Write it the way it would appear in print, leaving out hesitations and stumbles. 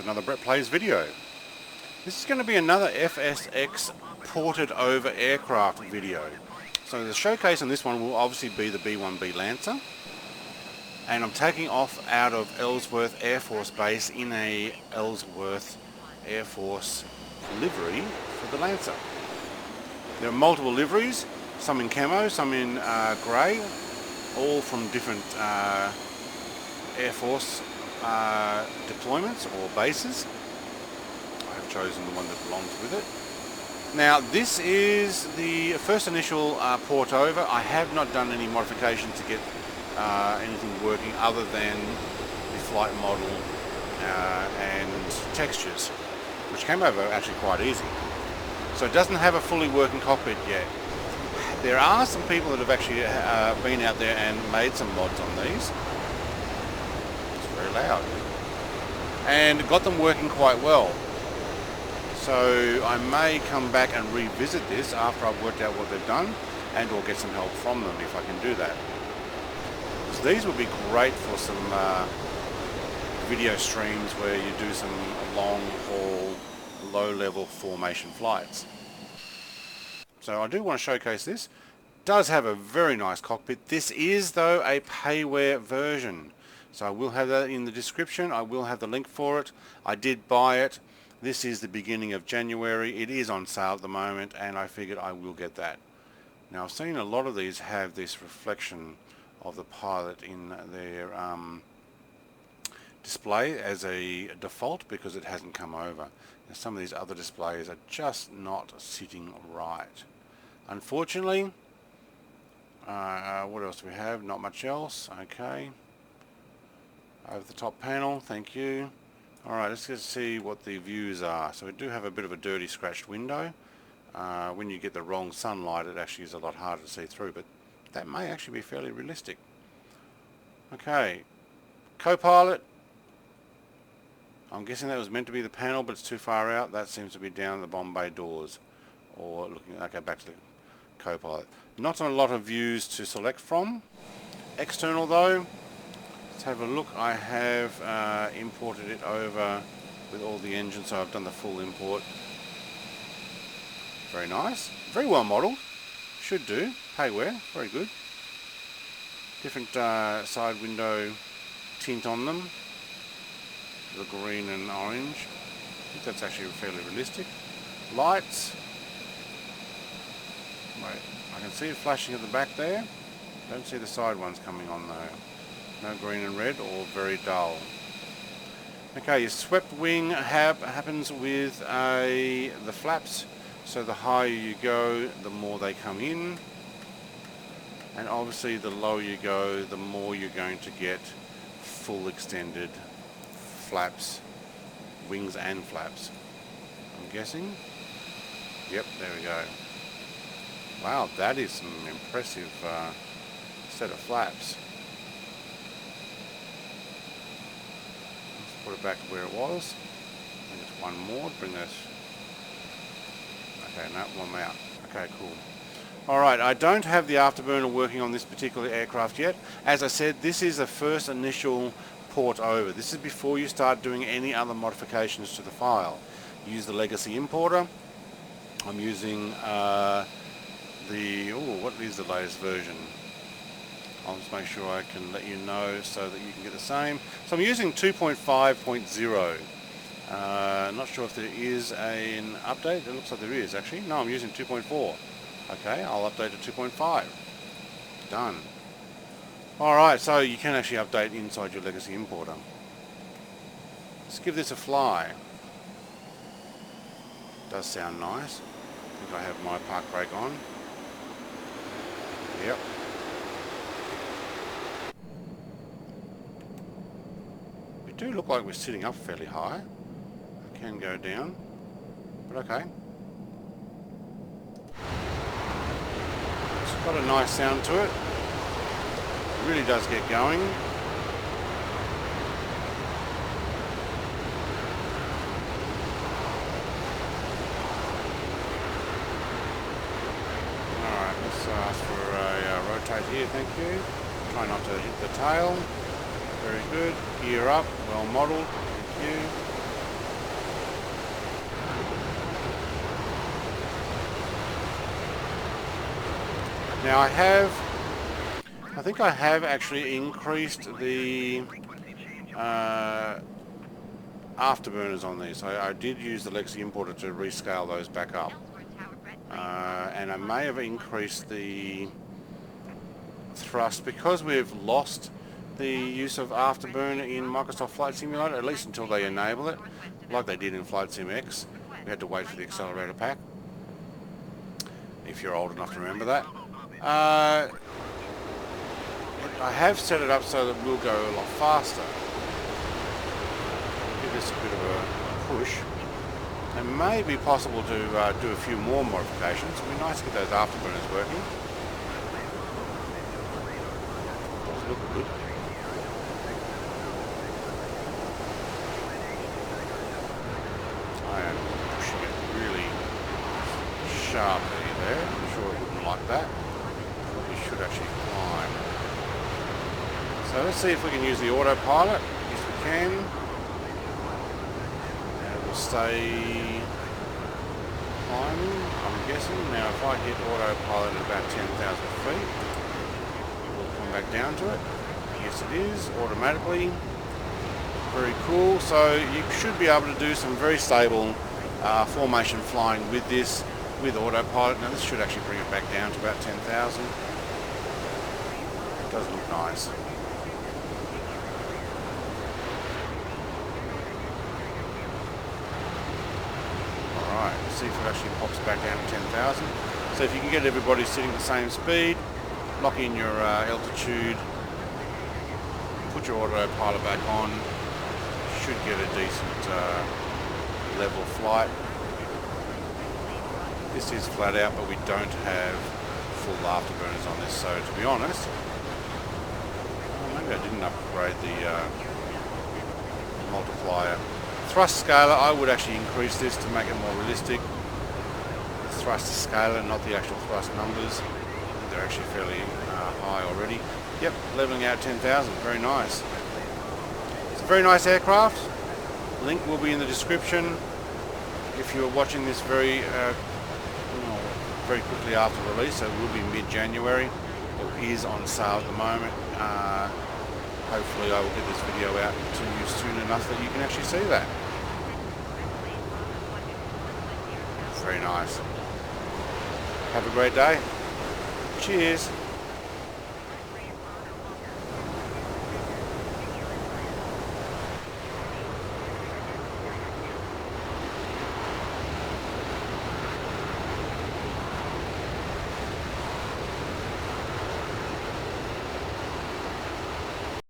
another Brett Plays video. This is going to be another FSX ported over aircraft video. So the showcase on this one will obviously be the B-1B Lancer, and I'm taking off out of Ellsworth Air Force Base in a Ellsworth Air Force livery for the Lancer. There are multiple liveries, some in camo, some in grey, all from different Air Force deployments or bases. I have chosen the one that belongs with it. Now this is the first initial port over. I have not done any modification to get anything working other than the flight model and textures, which came over actually quite easy. So it doesn't have a fully working cockpit yet. There are some people that have actually been out there and made some mods on these. It's very loud. And got them working quite well. So I may come back and revisit this after I've worked out what they've done, and or get some help from them if I can do that. So these would be great for some video streams where you do some long haul, low level formation flights. So I do want to showcase this. It does have a very nice cockpit. This is though a payware version. So I will have that in the description. I will have the link for it. I did buy it. This is the beginning of January. It is on sale at the moment, and I figured I will get that. Now I've seen a lot of these have this reflection of the pilot in their display as a default because it hasn't come over. Now, some of these other displays are just not sitting right. Unfortunately, what else do we have? Not much else. Okay. Over the top panel, thank you. Alright, let's just see what the views are. So we do have a bit of a dirty scratched window. When you get the wrong sunlight, it actually is a lot harder to see through, but that may actually be fairly realistic. Okay, co-pilot. I'm guessing that was meant to be the panel, but it's too far out. That seems to be down the bomb bay doors. Or looking, okay, back to the co-pilot. Not a lot of views to select from. External though, let's have a look. I have imported it over with all the engines, so I've done the full import. Very nice. Very well modelled. Should do. Payware. Very good. Different side window tint on them. The green and orange. I think that's actually fairly realistic. Lights. Wait, I can see it flashing at the back there. Don't see the side ones coming on though. No green and red, or very dull. Okay, your swept wing happens with the flaps. So the higher you go, the more they come in. And obviously the lower you go, the more you're going to get full extended flaps, wings and flaps, I'm guessing. Yep, there we go. Wow, that is some impressive set of flaps. Let's put it back where it was. I think it's one more to bring this. Okay, no, one out. Okay, cool. Alright, I don't have the afterburner working on this particular aircraft yet. As I said, this is the first initial port over. This is before you start doing any other modifications to the file. Use the LegacyImporter. I'm using what is the latest version? I'll just make sure I can let you know so that you can get the same. So I'm using 2.5.0. Not sure if there is an update. It looks like there is actually. No, I'm using 2.4. Okay, I'll update to 2.5. Done. Alright, so you can actually update inside your LegacyImporter. Let's give this a fly. Does sound nice. I think I have my park brake on. Yep. We do look like we're sitting up fairly high. I can go down, but okay. It's got a nice sound to it. It really does get going. Alright, let's ask for a rotate here, thank you. Try not to hit the tail. Very good. Gear up, well modelled, thank you. Now I think I have actually increased the afterburners on these. I did use the LegacyImporter to rescale those back up. And I may have increased the thrust because we've lost the use of afterburn in Microsoft Flight Simulator, at least until they enable it, like they did in Flight Sim X. We had to wait for the accelerator pack, if you're old enough to remember that. I have set it up so that we'll go a lot faster. Give this a bit of a push. It may be possible to do a few more modifications. It would be nice to get those afterburners working. Does look good. I am pushing it really sharply there. I'm sure it wouldn't like that. Probably should actually climb. So let's see if we can use the autopilot. Yes, we can. Stay climbing, I'm guessing. Now if I hit autopilot at about 10,000 feet, we'll come back down to it. Yes it is, automatically. Very cool. So you should be able to do some very stable formation flying with this, with autopilot. Now this should actually bring it back down to about 10,000. It does look nice. See if it actually pops back down to 10,000. So if you can get everybody sitting at the same speed, lock in your altitude, put your autopilot back on, should get a decent level flight. This is flat out, but we don't have full afterburners on this, so to be honest, maybe I didn't upgrade the multiplier. Thrust scaler, I would actually increase this to make it more realistic. The thrust scaler, not the actual thrust numbers. They're actually fairly high already. Yep, leveling out 10,000, very nice. It's a very nice aircraft. Link will be in the description. If you're watching this very quickly after release, so it will be mid-January. It is on sale at the moment. Hopefully I will get this video out to you soon enough that you can actually see that. Very nice. Have a great day. Cheers.